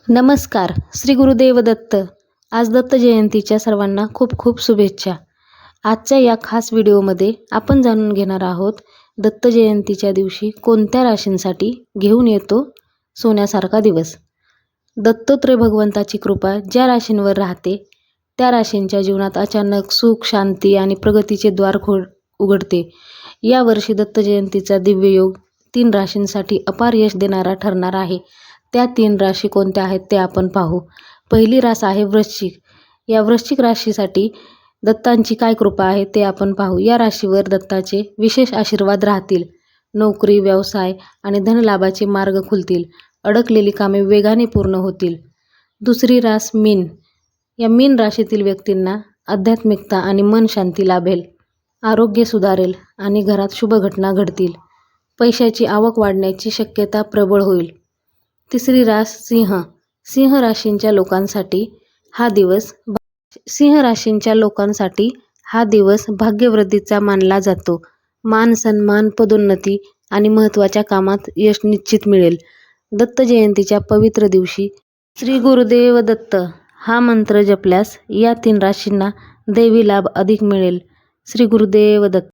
नमस्कार. श्री गुरुदेव दत्त. आज दत्त जयंतीच्या सर्वांना खूप खूप शुभेच्छा. आजच्या या खास व्हिडिओमध्ये आपण जाणून घेणार आहोत दत्त जयंतीच्या दिवशी कोणत्या राशींसाठी घेऊन येतो सोन्यासारखा दिवस. दत्तात्रय भगवंताची कृपा ज्या राशींवर राहते त्या राशींच्या जीवनात अचानक सुख, शांती आणि प्रगतीचे द्वार उघडते. यावर्षी दत्त जयंतीचा दिव्य योग 3 राशींसाठी अपार यश देणारा ठरणार आहे. त्या 3 राशी कोणत्या आहेत ते आपण पाहू. पहिली रास आहे वृश्चिक. या वृश्चिक राशीसाठी दत्तांची काय कृपा आहे ते आपण पाहू. या राशीवर दत्ताचे विशेष आशीर्वाद राहतील. नोकरी, व्यवसाय आणि धनलाभाचे मार्ग खुलतील. अडकलेली कामे वेगाने पूर्ण होतील. दुसरी रास मीन. या मीन राशीतील व्यक्तींना आध्यात्मिकता आणि मन शांती लाभेल. आरोग्य सुधारेल आणि घरात शुभ घटना घडतील. पैशाची आवक वाढण्याची शक्यता प्रबळ होईल. तिसरी रास सिंह. सिंह राशींच्या लोकांसाठी हा दिवस भाग्यवृद्धीचा मानला जातो. मान सन्मान, पदोन्नती आणि महत्त्वाच्या कामात यश निश्चित मिळेल. दत्त जयंतीच्या पवित्र दिवशी श्री गुरुदेव दत्त हा मंत्र जपल्यास या 3 राशींना दैवी लाभ अधिक मिळेल. श्री गुरुदेव दत्त.